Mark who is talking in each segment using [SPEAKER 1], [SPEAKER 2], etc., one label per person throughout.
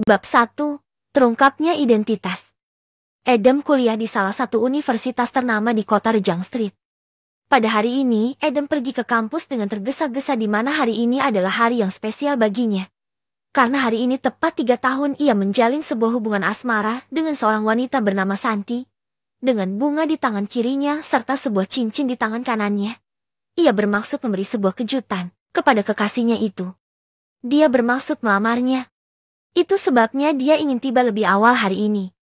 [SPEAKER 1] Bab 1. Terungkapnya identitas. Adam kuliah di salah satu universitas ternama di kota Rejang Street. Pada hari ini, Adam pergi ke kampus dengan tergesa-gesa di mana hari ini adalah hari yang spesial baginya. Karena hari ini tepat 3 tahun ia menjalin sebuah hubungan asmara dengan seorang wanita bernama Santi. Dengan bunga di tangan kirinya serta sebuah cincin di tangan kanannya. Ia bermaksud memberi sebuah kejutan kepada kekasihnya itu. Dia bermaksud melamarnya. Itu sebabnya dia ingin tiba lebih awal hari ini.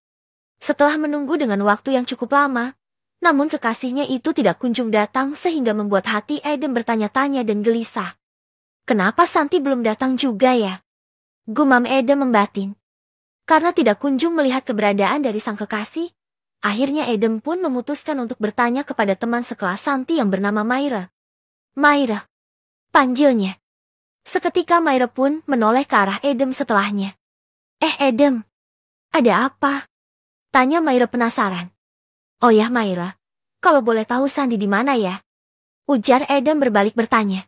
[SPEAKER 1] Setelah menunggu dengan waktu yang cukup lama, namun kekasihnya itu tidak kunjung datang sehingga membuat hati Adam bertanya-tanya dan gelisah. Kenapa Santi belum datang juga ya? Gumam Adam membatin. Karena tidak kunjung melihat keberadaan dari sang kekasih, akhirnya Adam pun memutuskan untuk bertanya kepada teman sekelas Santi yang bernama Myra. Myra, panggilnya. Seketika Myra pun menoleh ke arah Adam setelahnya. Adam, ada apa? Tanya Myra penasaran. Oh ya Myra, kalau boleh tahu Santi di mana ya? Ujar Adam berbalik bertanya.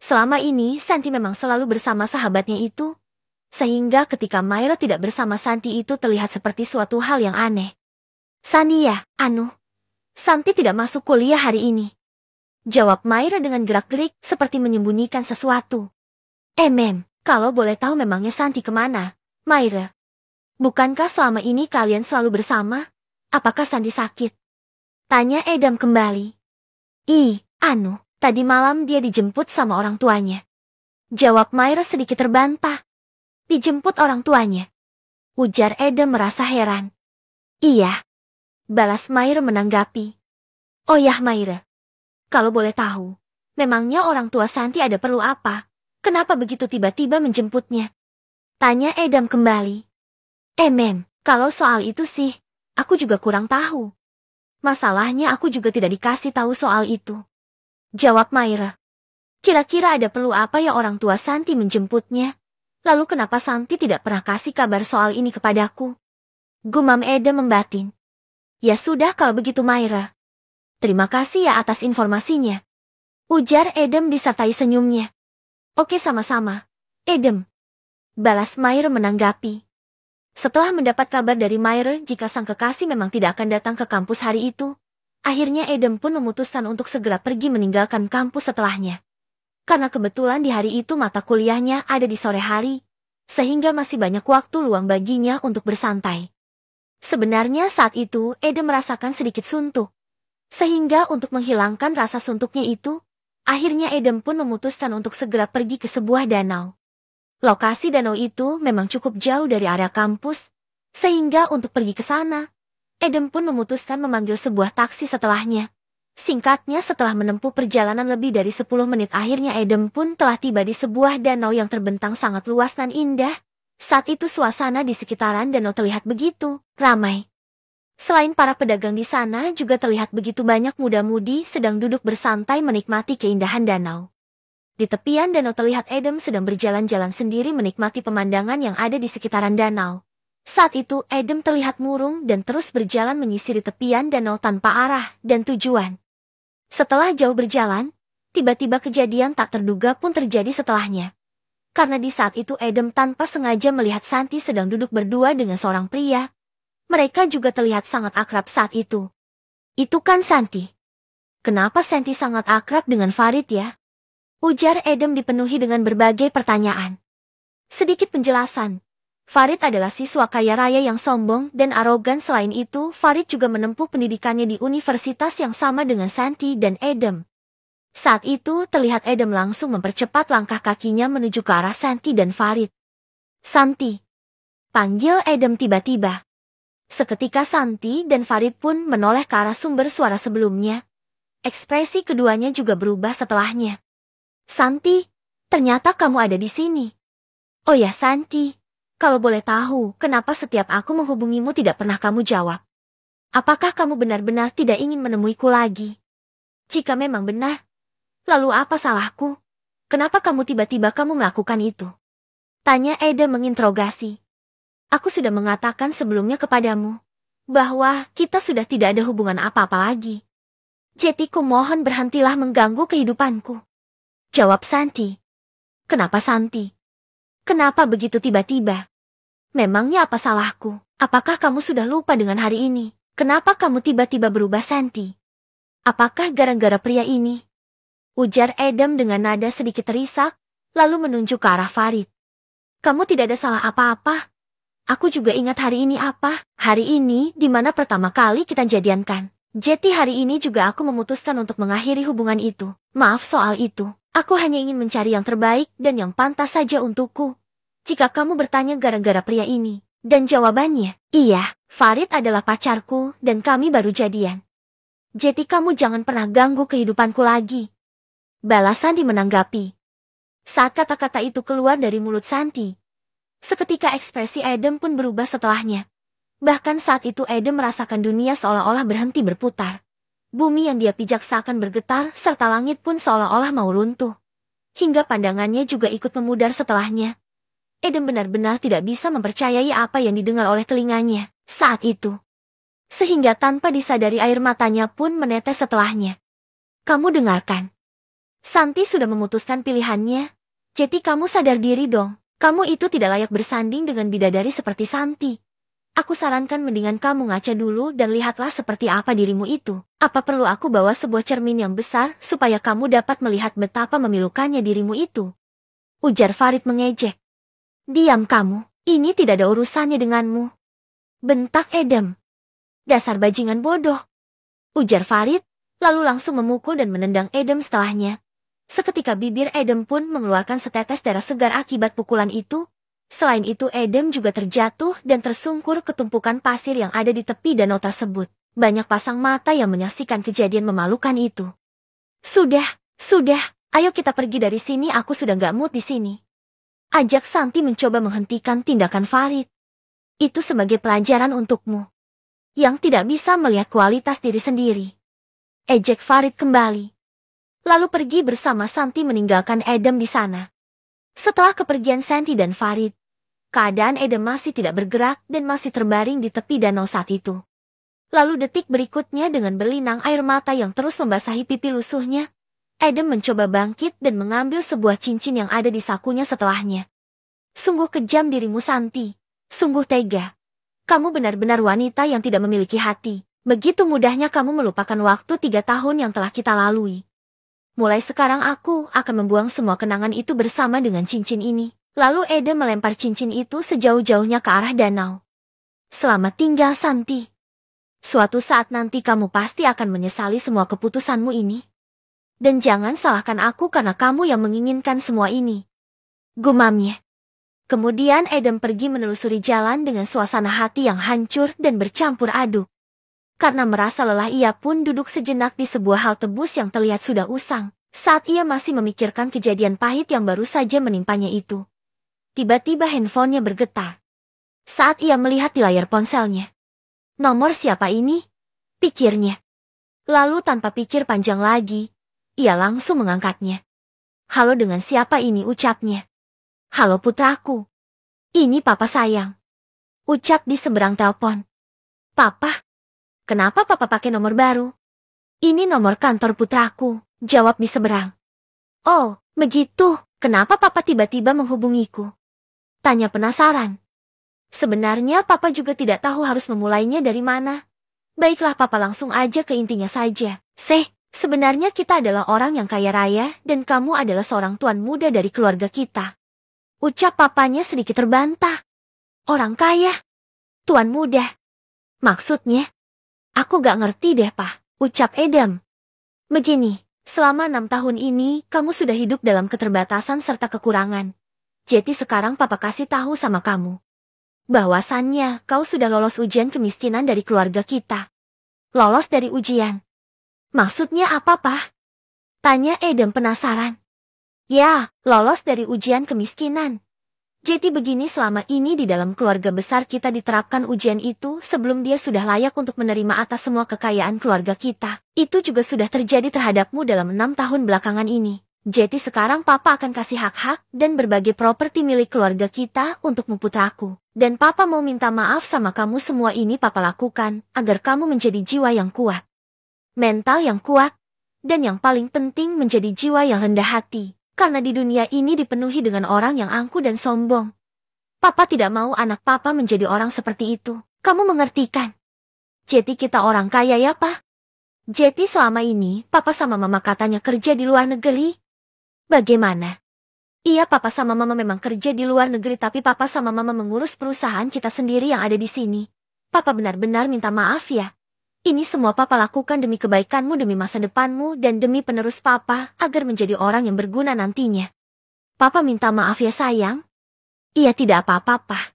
[SPEAKER 1] Selama ini Santi memang selalu bersama sahabatnya itu, sehingga ketika Myra tidak bersama Santi itu terlihat seperti suatu hal yang aneh. Santi ya, Santi tidak masuk kuliah hari ini. Jawab Myra dengan gerak-gerik seperti menyembunyikan sesuatu. Kalau boleh tahu memangnya Santi kemana? Myra, bukankah selama ini kalian selalu bersama? Apakah Santi sakit? Tanya Adam kembali. Tadi malam dia dijemput sama orang tuanya. Jawab Myra sedikit terbantah. Dijemput orang tuanya? Ujar Adam merasa heran. Iya. Balas Myra menanggapi. Oh ya Myra, kalau boleh tahu, memangnya orang tua Santi ada perlu apa? Kenapa begitu tiba-tiba menjemputnya? Tanya Adam kembali. Kalau soal itu sih, aku juga kurang tahu. Masalahnya aku juga tidak dikasih tahu soal itu. Jawab Myra. Kira-kira ada perlu apa ya orang tua Santi menjemputnya? Lalu kenapa Santi tidak pernah kasih kabar soal ini kepadaku? Gumam Adam membatin. Ya sudah kalau begitu Myra. Terima kasih ya atas informasinya. Ujar Adam disertai senyumnya. Oke sama-sama, Adam. Balas Myra menanggapi. Setelah mendapat kabar dari Myra jika sang kekasih memang tidak akan datang ke kampus hari itu, akhirnya Adam pun memutuskan untuk segera pergi meninggalkan kampus setelahnya. Karena kebetulan di hari itu mata kuliahnya ada di sore hari, sehingga masih banyak waktu luang baginya untuk bersantai. Sebenarnya saat itu Adam merasakan sedikit suntuk. Sehingga untuk menghilangkan rasa suntuknya itu, akhirnya Adam pun memutuskan untuk segera pergi ke sebuah danau. Lokasi danau itu memang cukup jauh dari area kampus, sehingga untuk pergi ke sana, Adam pun memutuskan memanggil sebuah taksi setelahnya. Singkatnya setelah menempuh perjalanan lebih dari 10 menit akhirnya Adam pun telah tiba di sebuah danau yang terbentang sangat luas dan indah. Saat itu suasana di sekitaran danau terlihat begitu ramai. Selain para pedagang di sana juga terlihat begitu banyak muda-mudi sedang duduk bersantai menikmati keindahan danau. Di tepian danau terlihat Adam sedang berjalan-jalan sendiri menikmati pemandangan yang ada di sekitaran danau. Saat itu Adam terlihat murung dan terus berjalan menyisiri tepian danau tanpa arah dan tujuan. Setelah jauh berjalan, tiba-tiba kejadian tak terduga pun terjadi setelahnya. Karena di saat itu Adam tanpa sengaja melihat Santi sedang duduk berdua dengan seorang pria. Mereka juga terlihat sangat akrab saat itu. Itu kan Santi. Kenapa Santi sangat akrab dengan Farid ya? Ujar Adam dipenuhi dengan berbagai pertanyaan. Sedikit penjelasan. Farid adalah siswa kaya raya yang sombong dan arogan. Selain itu, Farid juga menempuh pendidikannya di universitas yang sama dengan Santi dan Adam. Saat itu, terlihat Adam langsung mempercepat langkah kakinya menuju ke arah Santi dan Farid. Santi. Panggil Adam tiba-tiba. Seketika Santi dan Farid pun menoleh ke arah sumber suara sebelumnya. Ekspresi keduanya juga berubah setelahnya. Santi, ternyata kamu ada di sini. Oh ya Santi, kalau boleh tahu, kenapa setiap aku menghubungimu tidak pernah kamu jawab? Apakah kamu benar-benar tidak ingin menemuiku lagi? Jika memang benar, lalu apa salahku? Kenapa kamu tiba-tiba melakukan itu? Tanya Adam menginterogasi. Aku sudah mengatakan sebelumnya kepadamu, bahwa kita sudah tidak ada hubungan apa-apa lagi. Jadi kumohon berhentilah mengganggu kehidupanku. Jawab Santi. Kenapa Santi? Kenapa begitu tiba-tiba? Memangnya apa salahku? Apakah kamu sudah lupa dengan hari ini? Kenapa kamu tiba-tiba berubah, Santi? Apakah gara-gara pria ini? Ujar Adam dengan nada sedikit terisak, lalu menunjuk ke arah Farid. Kamu tidak ada salah apa-apa. Aku juga ingat hari ini apa? Hari ini di mana pertama kali kita jadiankan. Jadi hari ini juga aku memutuskan untuk mengakhiri hubungan itu. Maaf soal itu. Aku hanya ingin mencari yang terbaik dan yang pantas saja untukku. Jika kamu bertanya gara-gara pria ini. Dan jawabannya, iya, Farid adalah pacarku dan kami baru jadian. Jadi kamu jangan pernah ganggu kehidupanku lagi. Balas Santi menanggapi. Saat kata-kata itu keluar dari mulut Santi, seketika ekspresi Adam pun berubah setelahnya. Bahkan saat itu Adam merasakan dunia seolah-olah berhenti berputar. Bumi yang dia pijak seakan bergetar serta langit pun seolah-olah mau runtuh. Hingga pandangannya juga ikut memudar setelahnya. Adam benar-benar tidak bisa mempercayai apa yang didengar oleh telinganya saat itu. Sehingga tanpa disadari air matanya pun menetes setelahnya. Kamu dengarkan. Santi sudah memutuskan pilihannya. Jadi kamu sadar diri dong. Kamu itu tidak layak bersanding dengan bidadari seperti Santi. Aku sarankan mendingan kamu ngaca dulu dan lihatlah seperti apa dirimu itu. Apa perlu aku bawa sebuah cermin yang besar supaya kamu dapat melihat betapa memilukannya dirimu itu? Ujar Farid mengejek. Diam kamu, ini tidak ada urusannya denganmu. Bentak Adam. Dasar bajingan bodoh. Ujar Farid, lalu langsung memukul dan menendang Adam setelahnya. Seketika bibir Adam pun mengeluarkan setetes darah segar akibat pukulan itu. Selain itu Adam juga terjatuh dan tersungkur ke tumpukan pasir yang ada di tepi danau tersebut. Banyak pasang mata yang menyaksikan kejadian memalukan itu. Sudah, ayo kita pergi dari sini, aku sudah gak mood di sini. Ajak Santi mencoba menghentikan tindakan Farid. Itu sebagai pelajaran untukmu. Yang tidak bisa melihat kualitas diri sendiri. Ejek Farid kembali. Lalu pergi bersama Santi meninggalkan Adam di sana. Setelah kepergian Santi dan Farid, keadaan Adam masih tidak bergerak dan masih terbaring di tepi danau saat itu. Lalu detik berikutnya dengan berlinang air mata yang terus membasahi pipi lusuhnya, Adam mencoba bangkit dan mengambil sebuah cincin yang ada di sakunya setelahnya. Sungguh kejam dirimu Santi, sungguh tega. Kamu benar-benar wanita yang tidak memiliki hati. Begitu mudahnya kamu melupakan waktu 3 tahun yang telah kita lalui. Mulai sekarang aku akan membuang semua kenangan itu bersama dengan cincin ini. Lalu Adam melempar cincin itu sejauh-jauhnya ke arah danau. Selamat tinggal Santi. Suatu saat nanti kamu pasti akan menyesali semua keputusanmu ini. Dan jangan salahkan aku karena kamu yang menginginkan semua ini. Gumamnya. Kemudian Adam pergi menelusuri jalan dengan suasana hati yang hancur dan bercampur aduk. Karena merasa lelah ia pun duduk sejenak di sebuah halte bus yang terlihat sudah usang. Saat ia masih memikirkan kejadian pahit yang baru saja menimpanya itu. Tiba-tiba handphonenya bergetar. Saat ia melihat di layar ponselnya. Nomor siapa ini? Pikirnya. Lalu tanpa pikir panjang lagi, ia langsung mengangkatnya. Halo, dengan siapa ini, ucapnya. Halo putraku. Ini papa sayang. Ucap di seberang telepon. Papa? Kenapa papa pakai nomor baru? Ini nomor kantor putraku, jawab di seberang. Oh, begitu. Kenapa papa tiba-tiba menghubungiku? Tanya penasaran. Sebenarnya papa juga tidak tahu harus memulainya dari mana. Baiklah, papa langsung aja ke intinya saja. Sebenarnya kita adalah orang yang kaya raya dan kamu adalah seorang tuan muda dari keluarga kita. Ucap papanya sedikit terbantah. Orang kaya? Tuan muda? Maksudnya? Aku gak ngerti deh, Pak. Ucap Adam. Begini, selama 6 tahun ini kamu sudah hidup dalam keterbatasan serta kekurangan. Jadi sekarang papa kasih tahu sama kamu. Bahwasannya kau sudah lolos ujian kemiskinan dari keluarga kita. Lolos dari ujian? Maksudnya apa, Pak? Tanya Adam penasaran. Ya, lolos dari ujian kemiskinan. Jadi begini, selama ini di dalam keluarga besar kita diterapkan ujian itu sebelum dia sudah layak untuk menerima atas semua kekayaan keluarga kita. Itu juga sudah terjadi terhadapmu dalam 6 tahun belakangan ini. Jadi sekarang papa akan kasih hak-hak dan berbagai properti milik keluarga kita untukmu putraku. Dan papa mau minta maaf sama kamu, semua ini papa lakukan agar kamu menjadi jiwa yang kuat. Mental yang kuat. Dan yang paling penting menjadi jiwa yang rendah hati. Karena di dunia ini dipenuhi dengan orang yang angkuh dan sombong. Papa tidak mau anak papa menjadi orang seperti itu. Kamu mengerti kan? Jadi kita orang kaya ya, Pak? Jadi selama ini, Papa sama Mama katanya kerja di luar negeri. Bagaimana? Iya, Papa sama Mama memang kerja di luar negeri, tapi Papa sama Mama mengurus perusahaan kita sendiri yang ada di sini. Papa benar-benar minta maaf ya. Ini semua Papa lakukan demi kebaikanmu, demi masa depanmu, dan demi penerus Papa, agar menjadi orang yang berguna nantinya. Papa minta maaf ya sayang. Iya, tidak apa-apa, Pak.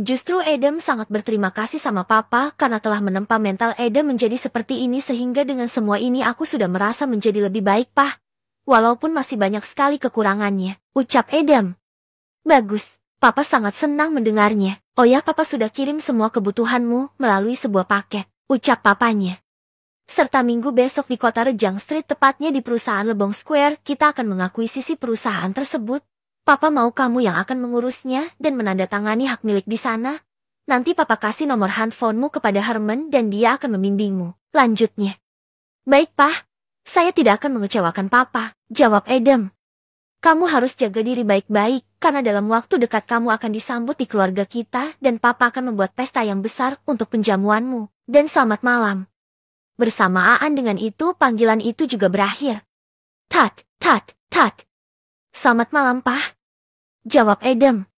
[SPEAKER 1] Justru Adam sangat berterima kasih sama Papa karena telah menempa mental Adam menjadi seperti ini, sehingga dengan semua ini aku sudah merasa menjadi lebih baik, Pak. Walaupun masih banyak sekali kekurangannya, ucap Adam. Bagus, Papa sangat senang mendengarnya. Oh ya, Papa sudah kirim semua kebutuhanmu melalui sebuah paket, ucap papanya. Serta minggu besok di kota Rejang Street, tepatnya di perusahaan Lebong Square, kita akan mengakuisisi perusahaan tersebut. Papa mau kamu yang akan mengurusnya dan menandatangani hak milik di sana. Nanti Papa kasih nomor handphonemu kepada Herman dan dia akan membimbingmu. Lanjutnya. Baik, Pak. Saya tidak akan mengecewakan Papa, jawab Adam. Kamu harus jaga diri baik-baik, karena dalam waktu dekat kamu akan disambut di keluarga kita dan Papa akan membuat pesta yang besar untuk penjamuanmu. Dan selamat malam. Bersamaan dengan itu, panggilan itu juga berakhir. Tat, tat, tat. Selamat malam, Pak. Jawab Adam.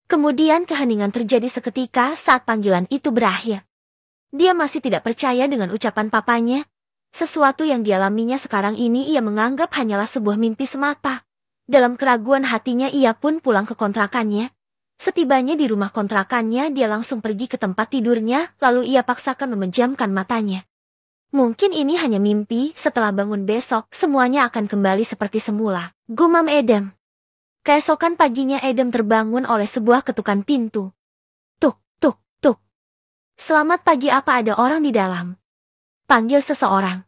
[SPEAKER 1] Kemudian keheningan terjadi seketika saat panggilan itu berakhir. Dia masih tidak percaya dengan ucapan papanya. Sesuatu yang dialaminya sekarang ini ia menganggap hanyalah sebuah mimpi semata. Dalam keraguan hatinya ia pun pulang ke kontrakannya. Setibanya di rumah kontrakannya dia langsung pergi ke tempat tidurnya, lalu ia paksakan memejamkan matanya. Mungkin ini hanya mimpi, setelah bangun besok semuanya akan kembali seperti semula, gumam Adam. Keesokan paginya Adam terbangun oleh sebuah ketukan pintu. Tuk, tuk, tuk. Selamat pagi, apa ada orang di dalam? Panggil seseorang.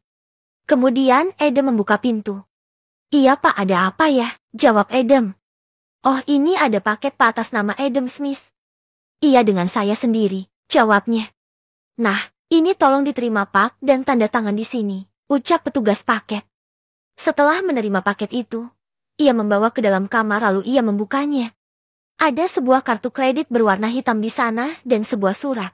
[SPEAKER 1] Kemudian Adam membuka pintu. Iya, Pak, ada apa ya? Jawab Adam. Oh, ini ada paket, Pak, atas nama Adam Smith. Iya, dengan saya sendiri, jawabnya. Nah, ini tolong diterima, Pak, dan tanda tangan di sini, ucap petugas paket. Setelah menerima paket itu, ia membawa ke dalam kamar lalu ia membukanya. Ada sebuah kartu kredit berwarna hitam di sana dan sebuah surat.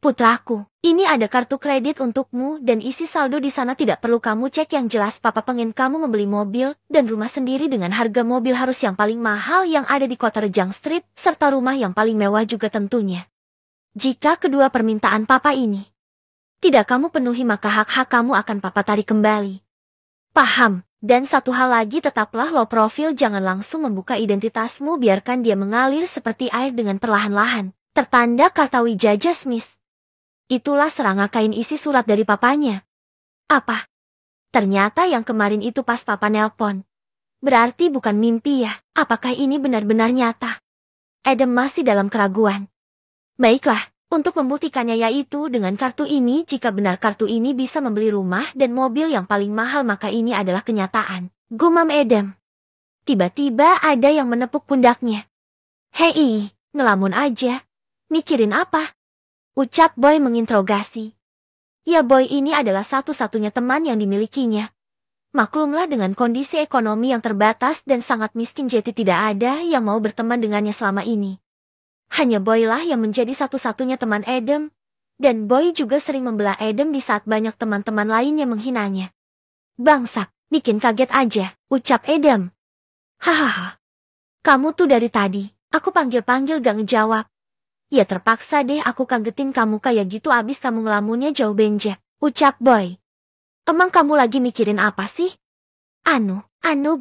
[SPEAKER 1] Putraku, ini ada kartu kredit untukmu dan isi saldo di sana, tidak perlu kamu cek, yang jelas Papa pengen kamu membeli mobil dan rumah sendiri dengan harga mobil harus yang paling mahal yang ada di kota Rejang Street, serta rumah yang paling mewah juga tentunya. Jika kedua permintaan Papa ini tidak kamu penuhi, maka hak-hak kamu akan Papa tarik kembali. Paham? Dan satu hal lagi, tetaplah low profile, jangan langsung membuka identitasmu, biarkan dia mengalir seperti air dengan perlahan-lahan. Tertanda Kartawi Jaja Smith. Itulah serangga kain isi surat dari papanya. Apa? Ternyata yang kemarin itu pas Papa nelpon. Berarti bukan mimpi ya? Apakah ini benar-benar nyata? Adam masih dalam keraguan. Baiklah. Untuk membuktikannya yaitu dengan kartu ini, jika benar kartu ini bisa membeli rumah dan mobil yang paling mahal, maka ini adalah kenyataan, gumam Adam. Tiba-tiba ada yang menepuk pundaknya. Hei, ngelamun aja. Mikirin apa? Ucap Boy menginterogasi. Ya, Boy ini adalah satu-satunya teman yang dimilikinya. Maklumlah dengan kondisi ekonomi yang terbatas dan sangat miskin, jadi tidak ada yang mau berteman dengannya selama ini. Hanya Boy lah yang menjadi satu-satunya teman Adam, dan Boy juga sering membela Adam di saat banyak teman-teman lainnya menghinanya. Bangsat, bikin kaget aja, ucap Adam. Hahaha. Kamu tuh dari tadi, aku panggil-panggil gak ngejawab. Ya terpaksa deh aku kagetin kamu kayak gitu, abis kamu ngelamunnya jauh benjek, ucap Boy. Emang kamu lagi mikirin apa sih? Anu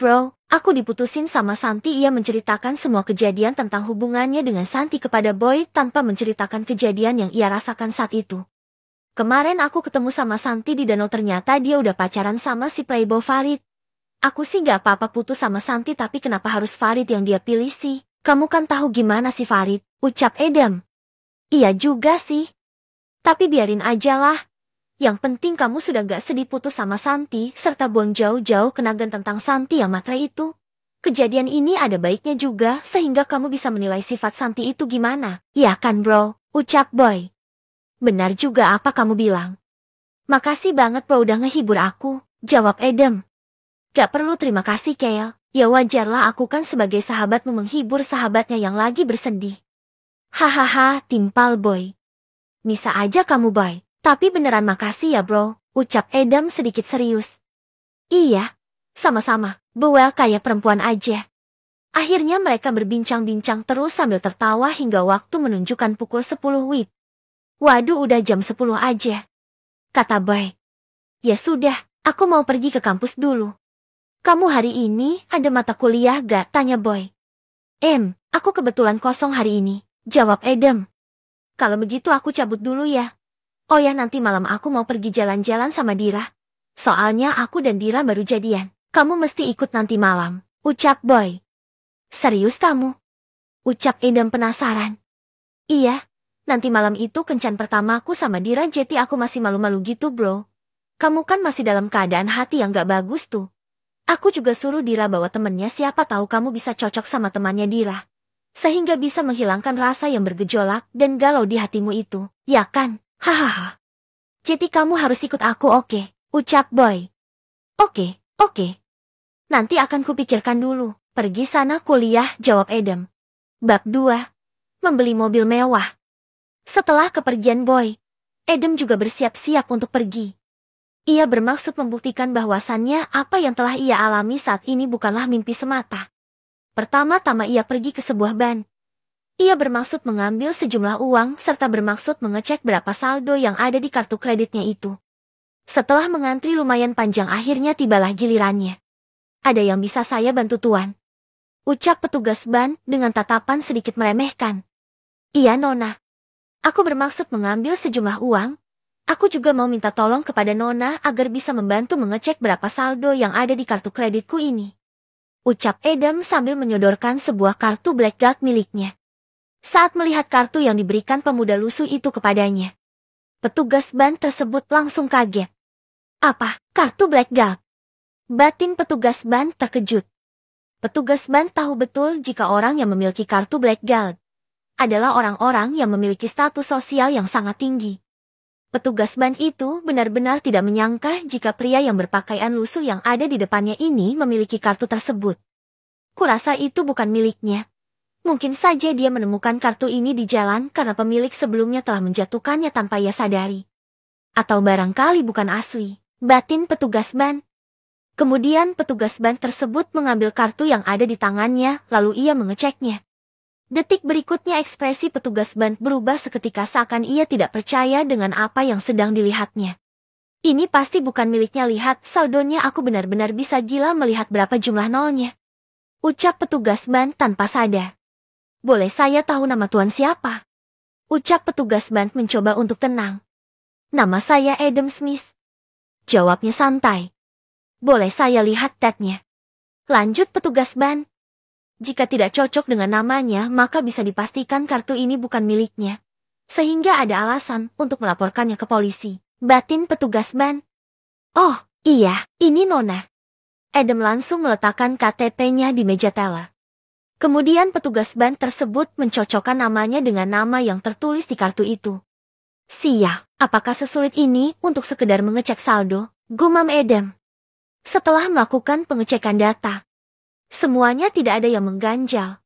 [SPEAKER 1] bro. Aku diputusin sama Santi. Ia menceritakan semua kejadian tentang hubungannya dengan Santi kepada Boy tanpa menceritakan kejadian yang ia rasakan saat itu. Kemarin aku ketemu sama Santi di danau, ternyata dia udah pacaran sama si playboy Farid. Aku sih gak apa-apa putus sama Santi, tapi kenapa harus Farid yang dia pilih sih? Kamu kan tahu gimana si Farid, ucap Adam. Iya juga sih. Tapi biarin aja lah. Yang penting kamu sudah gak sedih putus sama Santi, serta buang jauh-jauh kenagan tentang Santi yang matre itu. Kejadian ini ada baiknya juga, sehingga kamu bisa menilai sifat Santi itu gimana. Ya kan bro, ucap Boy. Benar juga apa kamu bilang. Makasih banget bro udah ngehibur aku, jawab Adam. Gak perlu terima kasih Kale, ya wajarlah, aku kan sebagai sahabatmu menghibur sahabatnya yang lagi bersedih. Hahaha, timpal boy. Bisa aja kamu boy. Tapi beneran makasih ya bro, ucap Adam sedikit serius. Iya, sama-sama, bawel kayak perempuan aja. Akhirnya mereka berbincang-bincang terus sambil tertawa hingga waktu menunjukkan pukul 10 WIB. Waduh udah jam 10 aja. Kata boy. Ya sudah, aku mau pergi ke kampus dulu. Kamu hari ini ada mata kuliah gak? Tanya boy. Aku kebetulan kosong hari ini, jawab Adam. Kalau begitu aku cabut dulu ya. Oh ya nanti malam aku mau pergi jalan-jalan sama Dira. Soalnya aku dan Dira baru jadian. Kamu mesti ikut nanti malam, ucap boy. Serius kamu? Ucap Adam penasaran. Iya, nanti malam itu kencan pertamaku sama Dira jadi aku masih malu-malu gitu bro. Kamu kan masih dalam keadaan hati yang gak bagus tuh. Aku juga suruh Dira bawa temennya siapa tahu kamu bisa cocok sama temannya Dira. Sehingga bisa menghilangkan rasa yang bergejolak dan galau di hatimu itu, ya kan? Hahaha. Jadi kamu harus ikut aku oke? Ucap boy. Oke. Nanti akan kupikirkan dulu. Pergi sana kuliah, jawab Adam. Bab 2. Membeli mobil mewah. Setelah kepergian boy, Adam juga bersiap-siap untuk pergi. Ia bermaksud membuktikan bahwasannya apa yang telah ia alami saat ini bukanlah mimpi semata. Pertama-tama ia pergi ke sebuah bank. Ia bermaksud mengambil sejumlah uang serta bermaksud mengecek berapa saldo yang ada di kartu kreditnya itu. Setelah mengantri lumayan panjang akhirnya tibalah gilirannya. Ada yang bisa saya bantu tuan? Ucap petugas bank dengan tatapan sedikit meremehkan. Iya nona. Aku bermaksud mengambil sejumlah uang. Aku juga mau minta tolong kepada nona agar bisa membantu mengecek berapa saldo yang ada di kartu kreditku ini. Ucap Adam sambil menyodorkan sebuah kartu Blackguard miliknya. Saat melihat kartu yang diberikan pemuda lusuh itu kepadanya, petugas bank tersebut langsung kaget. Apa, kartu Blackguard? Batin petugas bank terkejut. Petugas bank tahu betul jika orang yang memiliki kartu Blackguard adalah orang-orang yang memiliki status sosial yang sangat tinggi. Petugas bank itu benar-benar tidak menyangka jika pria yang berpakaian lusuh yang ada di depannya ini memiliki kartu tersebut. Kurasa itu bukan miliknya. Mungkin saja dia menemukan kartu ini di jalan karena pemilik sebelumnya telah menjatuhkannya tanpa ia sadari. Atau barangkali bukan asli, batin petugas bank. Kemudian petugas bank tersebut mengambil kartu yang ada di tangannya, lalu ia mengeceknya. Detik berikutnya ekspresi petugas bank berubah seketika seakan ia tidak percaya dengan apa yang sedang dilihatnya. Ini pasti bukan miliknya, lihat saldonya, aku benar-benar bisa gila melihat berapa jumlah nolnya. Ucap petugas bank tanpa sadar. Boleh saya tahu nama tuan siapa? Ucap petugas bank mencoba untuk tenang. Nama saya Adam Smith. Jawabnya santai. Boleh saya lihat tagnya? Lanjut petugas bank. Jika tidak cocok dengan namanya maka bisa dipastikan kartu ini bukan miliknya. Sehingga ada alasan untuk melaporkannya ke polisi. Batin petugas bank. Oh, iya, ini nona. Adam langsung meletakkan KTP-nya di meja teller. Kemudian petugas bank tersebut mencocokkan namanya dengan nama yang tertulis di kartu itu. Siap, apakah sesulit ini untuk sekedar mengecek saldo? Gumam Adam. Setelah melakukan pengecekan data, semuanya tidak ada yang mengganjal.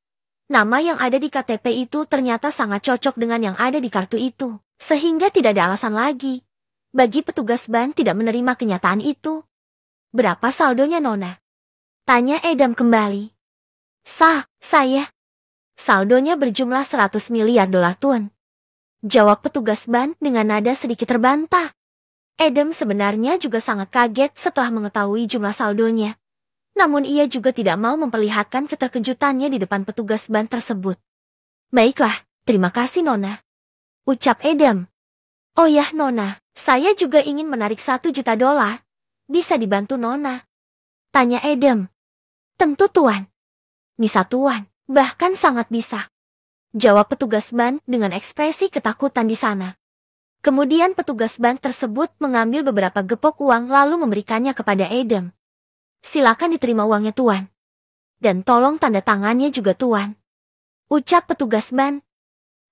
[SPEAKER 1] Nama yang ada di KTP itu ternyata sangat cocok dengan yang ada di kartu itu, sehingga tidak ada alasan lagi bagi petugas bank tidak menerima kenyataan itu. Berapa saldonya nona? Tanya Adam kembali. Saya. Saldonya berjumlah 100 miliar dolar tuan. Jawab petugas bank dengan nada sedikit terbantah. Adam sebenarnya juga sangat kaget setelah mengetahui jumlah saldonya. Namun ia juga tidak mau memperlihatkan keterkejutannya di depan petugas bank tersebut. Baiklah, terima kasih nona. Ucap Adam. Oh ya nona, saya juga ingin menarik 1 juta dolar. Bisa dibantu nona? Tanya Adam. Tentu tuan. Bisa tuan, bahkan sangat bisa. Jawab petugas bank dengan ekspresi ketakutan di sana. Kemudian petugas bank tersebut mengambil beberapa gepok uang lalu memberikannya kepada Adam. Silakan diterima uangnya tuan. Dan tolong tanda tangannya juga tuan. Ucap petugas bank.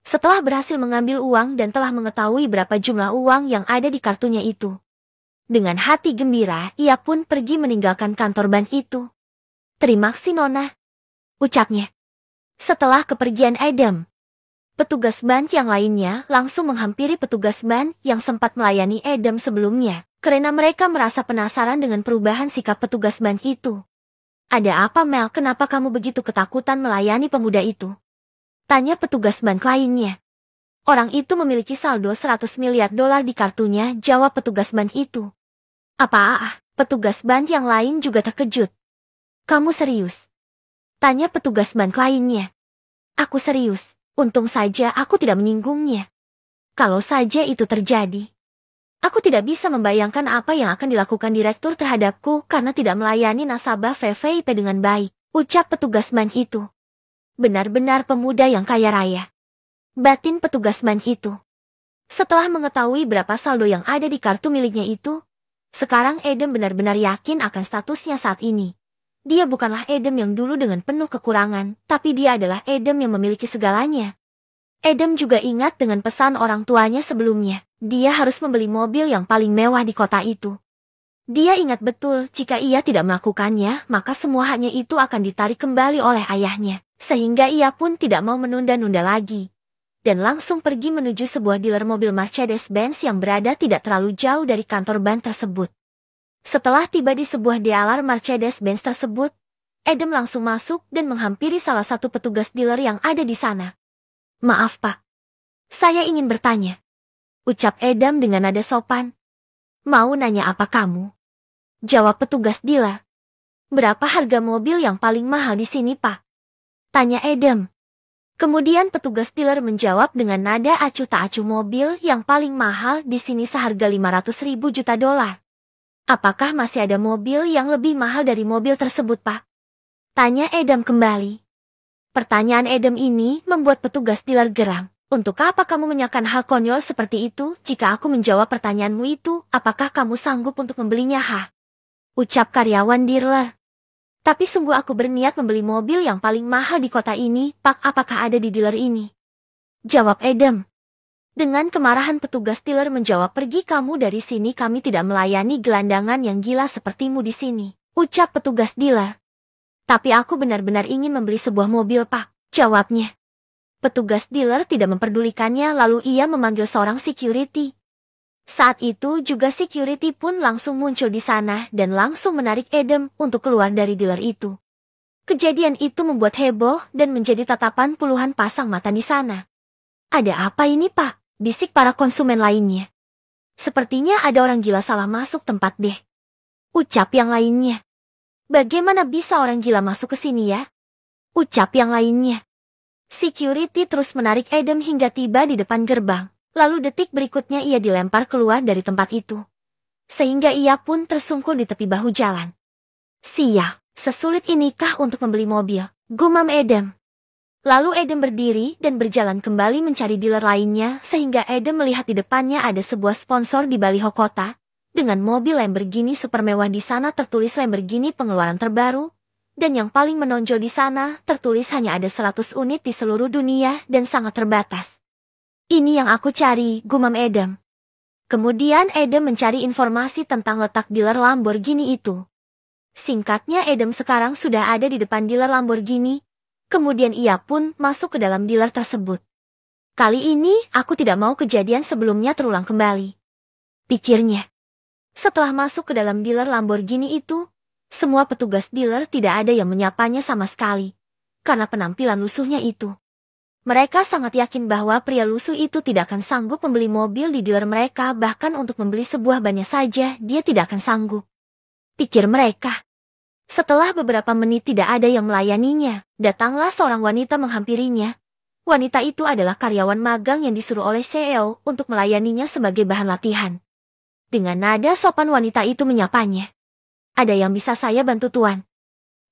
[SPEAKER 1] Setelah berhasil mengambil uang dan telah mengetahui berapa jumlah uang yang ada di kartunya itu. Dengan hati gembira, ia pun pergi meninggalkan kantor bank itu. Terima kasih nona. Ucapnya. Setelah kepergian Adam, Petugas ban yang lainnya langsung menghampiri petugas ban yang sempat melayani Adam sebelumnya, karena mereka merasa penasaran dengan perubahan sikap petugas ban itu. Ada apa Mel, kenapa kamu begitu ketakutan melayani pemuda itu? Tanya petugas ban lainnya. Orang itu memiliki saldo 100 miliar dolar di kartunya, jawab petugas ban itu. Apa? Petugas ban yang lain juga terkejut. Kamu serius? Tanya petugas ban lainnya. Aku serius. Untung saja aku tidak menyinggungnya. Kalau saja itu terjadi, aku tidak bisa membayangkan apa yang akan dilakukan direktur terhadapku karena tidak melayani nasabah VVIP dengan baik, ucap petugas ban itu. Benar-benar pemuda yang kaya raya, batin petugas ban itu. Setelah mengetahui berapa saldo yang ada di kartu miliknya itu, sekarang Adam benar-benar yakin akan statusnya saat ini. Dia bukanlah Adam yang dulu dengan penuh kekurangan, tapi dia adalah Adam yang memiliki segalanya. Adam juga ingat dengan pesan orang tuanya sebelumnya. Dia harus membeli mobil yang paling mewah di kota itu. Dia ingat betul, jika ia tidak melakukannya, maka semua haknya itu akan ditarik kembali oleh ayahnya. Sehingga ia pun tidak mau menunda-nunda lagi. Dan langsung pergi menuju sebuah dealer mobil Mercedes-Benz yang berada tidak terlalu jauh dari kantor ban tersebut. Setelah tiba di sebuah dealer Mercedes-Benz tersebut, Adam langsung masuk dan menghampiri salah satu petugas dealer yang ada di sana. Maaf Pak, saya ingin bertanya, ucap Adam dengan nada sopan. Mau nanya apa kamu? Jawab petugas dealer. Berapa harga mobil yang paling mahal di sini Pak? Tanya Adam. Kemudian petugas dealer menjawab dengan nada acuh tak acuh, mobil yang paling mahal di sini seharga 500.000 juta dolar. Apakah masih ada mobil yang lebih mahal dari mobil tersebut, Pak? Tanya Adam kembali. Pertanyaan Adam ini membuat petugas dealer geram. Untuk apa kamu menanyakan hal konyol seperti itu? Jika aku menjawab pertanyaanmu itu, apakah kamu sanggup untuk membelinya, Ucap karyawan dealer. Tapi sungguh aku berniat membeli mobil yang paling mahal di kota ini, Pak. Apakah ada di dealer ini? Jawab Adam. Dengan kemarahan petugas dealer menjawab, pergi kamu dari sini, kami tidak melayani gelandangan yang gila sepertimu di sini, ucap petugas dealer. Tapi aku benar-benar ingin membeli sebuah mobil Pak, jawabnya. Petugas dealer tidak memperdulikannya, lalu ia memanggil seorang security. Saat itu juga security pun langsung muncul di sana dan langsung menarik Adam untuk keluar dari dealer itu. Kejadian itu membuat heboh dan menjadi tatapan puluhan pasang mata di sana. Ada apa ini Pak? Bisik para konsumen lainnya. Sepertinya ada orang gila salah masuk tempat deh, ucap yang lainnya. Bagaimana bisa orang gila masuk ke sini ya? Ucap yang lainnya. Security terus menarik Adam hingga tiba di depan gerbang. Lalu detik berikutnya ia dilempar keluar dari tempat itu. Sehingga ia pun tersungkur di tepi bahu jalan. Sial, sesulit inikah untuk membeli mobil, gumam Adam. Lalu Adam berdiri dan berjalan kembali mencari dealer lainnya, sehingga Adam melihat di depannya ada sebuah sponsor di baliho kota. Dengan mobil Lamborghini super mewah di sana tertulis Lamborghini pengeluaran terbaru. Dan yang paling menonjol di sana tertulis hanya ada 100 unit di seluruh dunia dan sangat terbatas. Ini yang aku cari, gumam Adam. Kemudian Adam mencari informasi tentang letak dealer Lamborghini itu. Singkatnya Adam sekarang sudah ada di depan dealer Lamborghini. Kemudian ia pun masuk ke dalam dealer tersebut. Kali ini aku tidak mau kejadian sebelumnya terulang kembali, pikirnya. Setelah masuk ke dalam dealer Lamborghini itu, semua petugas dealer tidak ada yang menyapanya sama sekali, karena penampilan lusuhnya itu. Mereka sangat yakin bahwa pria lusuh itu tidak akan sanggup membeli mobil di dealer mereka, bahkan untuk membeli sebuah bannya saja dia tidak akan sanggup, pikir mereka. Setelah beberapa menit tidak ada yang melayaninya, datanglah seorang wanita menghampirinya. Wanita itu adalah karyawan magang yang disuruh oleh CEO untuk melayaninya sebagai bahan latihan. Dengan nada sopan wanita itu menyapanya. Ada yang bisa saya bantu Tuan?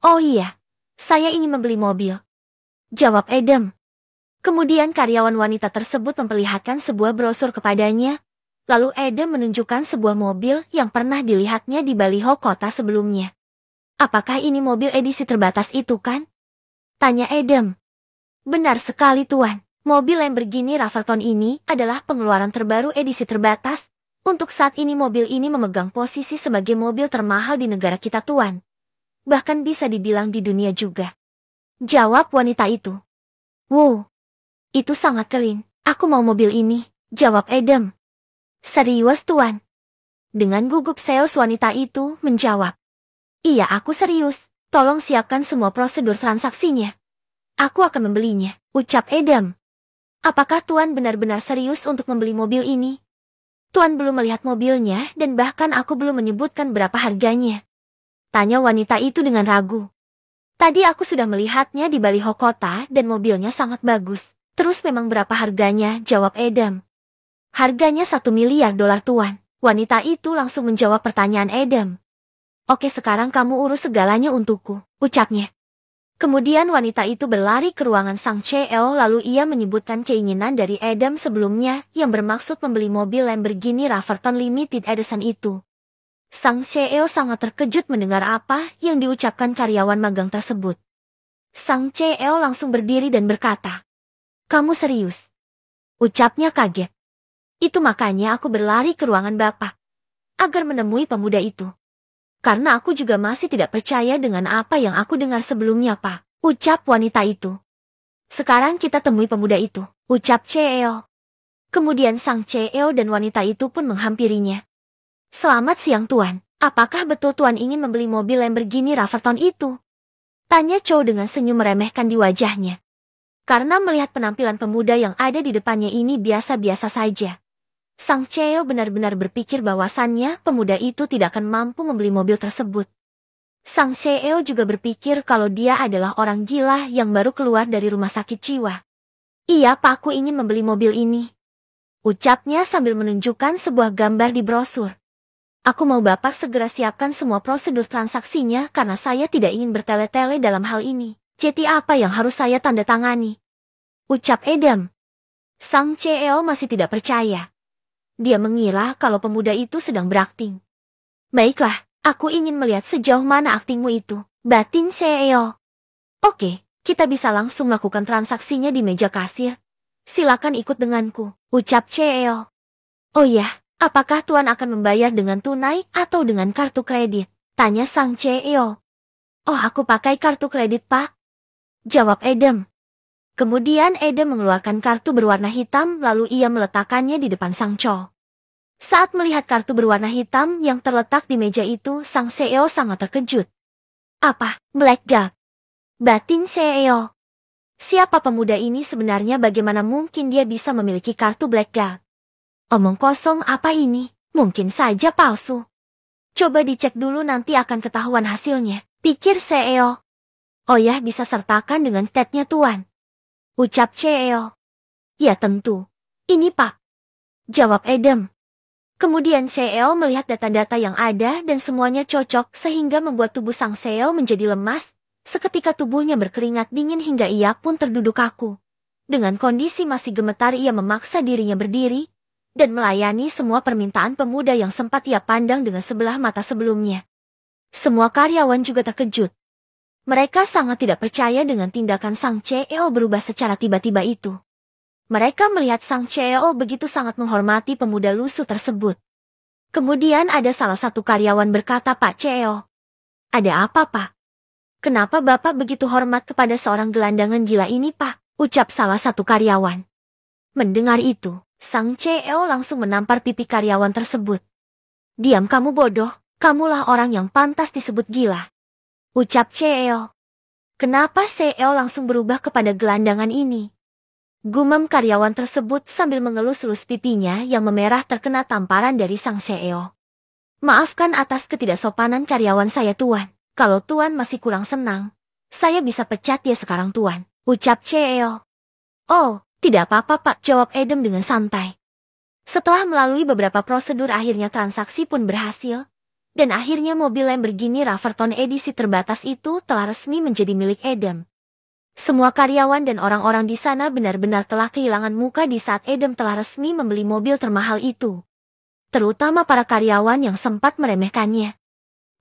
[SPEAKER 1] Oh iya, saya ingin membeli mobil, jawab Adam. Kemudian karyawan wanita tersebut memperlihatkan sebuah brosur kepadanya. Lalu Adam menunjukkan sebuah mobil yang pernah dilihatnya di baliho kota sebelumnya. Apakah ini mobil edisi terbatas itu kan? Tanya Adam. Benar sekali Tuan, mobil Lamborghini Raverton ini adalah pengeluaran terbaru edisi terbatas. Untuk saat ini mobil ini memegang posisi sebagai mobil termahal di negara kita Tuan. Bahkan bisa dibilang di dunia juga, jawab wanita itu. Wow, Itu sangat keren. Aku mau mobil ini, jawab Adam. Serius Tuan? Dengan gugup sales wanita itu menjawab. Iya, aku serius. Tolong siapkan semua prosedur transaksinya. Aku akan membelinya, ucap Adam. Apakah Tuan benar-benar serius untuk membeli mobil ini? Tuan belum melihat mobilnya dan bahkan aku belum menyebutkan berapa harganya. Tanya wanita itu dengan ragu. Tadi aku sudah melihatnya di baliho kota dan mobilnya sangat bagus. Terus memang berapa harganya, jawab Adam. Harganya $1 miliar Tuan. Wanita itu langsung menjawab pertanyaan Adam. Oke, sekarang kamu urus segalanya untukku, ucapnya. Kemudian wanita itu berlari ke ruangan sang CEO lalu ia menyebutkan keinginan dari Adam sebelumnya yang bermaksud membeli mobil Lamborghini Raverton Limited Edition itu. Sang CEO sangat terkejut mendengar apa yang diucapkan karyawan magang tersebut. Sang CEO langsung berdiri dan berkata, "Kamu serius?" Ucapnya kaget. Itu makanya aku berlari ke ruangan Bapak, agar menemui pemuda itu. Karena aku juga masih tidak percaya dengan apa yang aku dengar sebelumnya, Pak, ucap wanita itu. Sekarang kita temui pemuda itu, ucap CEO. Kemudian sang CEO dan wanita itu pun menghampirinya. Selamat siang Tuan, apakah betul Tuan ingin membeli mobil Lamborghini Raverton itu? Tanya Chow dengan senyum meremehkan di wajahnya. Karena melihat penampilan pemuda yang ada di depannya ini biasa-biasa saja. Sang CEO benar-benar berpikir bahwasannya pemuda itu tidak akan mampu membeli mobil tersebut. Sang CEO juga berpikir kalau dia adalah orang gila yang baru keluar dari rumah sakit jiwa. Iya Pak, aku ingin membeli mobil ini. Ucapnya sambil menunjukkan sebuah gambar di brosur. Aku mau Bapak segera siapkan semua prosedur transaksinya karena saya tidak ingin bertele-tele dalam hal ini. Jadi apa yang harus saya tanda tangani? Ucap Adam. Sang CEO masih tidak percaya. Dia mengira kalau pemuda itu sedang berakting. Baiklah, aku ingin melihat sejauh mana aktingmu itu, batin CEO. Oke, kita bisa langsung melakukan transaksinya di meja kasir. Silakan ikut denganku, ucap CEO. Oh ya, apakah Tuan akan membayar dengan tunai atau dengan kartu kredit? Tanya sang CEO. Oh, aku pakai kartu kredit, Pak. Jawab Adam. Kemudian Adam mengeluarkan kartu berwarna hitam lalu ia meletakkannya di depan sang Chow. Saat melihat kartu berwarna hitam yang terletak di meja itu, sang CEO sangat terkejut. Apa, blackjack? Batin CEO. Siapa pemuda ini sebenarnya, bagaimana mungkin dia bisa memiliki kartu blackjack? Omong kosong apa ini? Mungkin saja palsu. Coba dicek dulu nanti akan ketahuan hasilnya, pikir CEO. Oh ya, bisa sertakan dengan tetnya Tuan. Ucap CEO. Ya tentu. Ini Pak. Jawab Adam. Kemudian CEO melihat data-data yang ada dan semuanya cocok sehingga membuat tubuh sang CEO menjadi lemas. Seketika tubuhnya berkeringat dingin hingga ia pun terduduk kaku. Dengan kondisi masih gemetar ia memaksa dirinya berdiri dan melayani semua permintaan pemuda yang sempat ia pandang dengan sebelah mata sebelumnya. Semua karyawan juga terkejut. Mereka sangat tidak percaya dengan tindakan sang CEO berubah secara tiba-tiba itu. Mereka melihat sang CEO begitu sangat menghormati pemuda lusuh tersebut. Kemudian ada salah satu karyawan berkata, Pak CEO. Ada apa Pak? Kenapa Bapak begitu hormat kepada seorang gelandangan gila ini Pak? Ucap salah satu karyawan. Mendengar itu, sang CEO langsung menampar pipi karyawan tersebut. Diam kamu bodoh, kamulah orang yang pantas disebut gila. Ucap CEO. Kenapa CEO langsung berubah kepada gelandangan ini? Gumam karyawan tersebut sambil mengelus-elus pipinya yang memerah terkena tamparan dari sang CEO. Maafkan atas ketidaksopanan karyawan saya Tuan. Kalau Tuan masih kurang senang, saya bisa pecat dia sekarang Tuan. Ucap CEO. Oh, tidak apa-apa Pak, jawab Adam dengan santai. Setelah melalui beberapa prosedur akhirnya transaksi pun berhasil. Dan akhirnya mobil Lamborghini Raverton edisi terbatas itu telah resmi menjadi milik Adam. Semua karyawan dan orang-orang di sana benar-benar telah kehilangan muka di saat Adam telah resmi membeli mobil termahal itu. Terutama para karyawan yang sempat meremehkannya.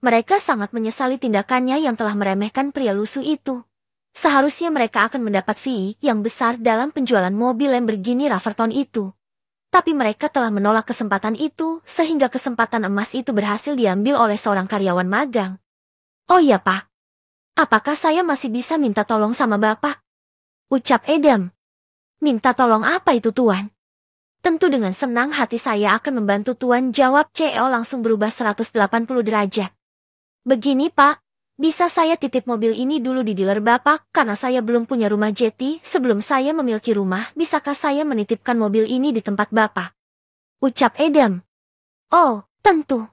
[SPEAKER 1] Mereka sangat menyesali tindakannya yang telah meremehkan pria lusuh itu. Seharusnya mereka akan mendapat fee yang besar dalam penjualan mobil Lamborghini Raverton itu. Tapi mereka telah menolak kesempatan itu, sehingga kesempatan emas itu berhasil diambil oleh seorang karyawan magang. Oh ya Pak, apakah saya masih bisa minta tolong sama Bapak? Ucap Adam. Minta tolong apa itu Tuan? Tentu dengan senang hati saya akan membantu Tuan, jawab CEO langsung berubah 180 derajat. Begini Pak, bisa saya titip mobil ini dulu di dealer Bapak, karena saya belum punya rumah Jeti. Sebelum saya memiliki rumah, bisakah saya menitipkan mobil ini di tempat Bapak? Ucap Adam. Oh, tentu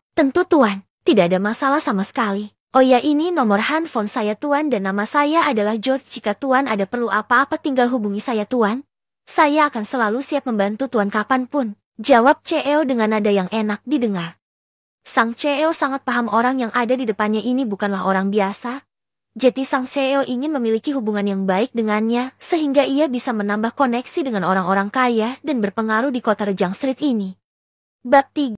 [SPEAKER 1] Tuan, tidak ada masalah sama sekali. Oh ya, ini nomor handphone saya Tuan dan nama saya adalah George. Jika Tuan ada perlu apa-apa tinggal hubungi saya Tuan. Saya akan selalu siap membantu Tuan kapanpun, jawab CEO dengan nada yang enak didengar. Sang CEO sangat paham orang yang ada di depannya ini bukanlah orang biasa. Jadi sang CEO ingin memiliki hubungan yang baik dengannya, sehingga ia bisa menambah koneksi dengan orang-orang kaya dan berpengaruh di kota Rejang Street ini. Bab 3.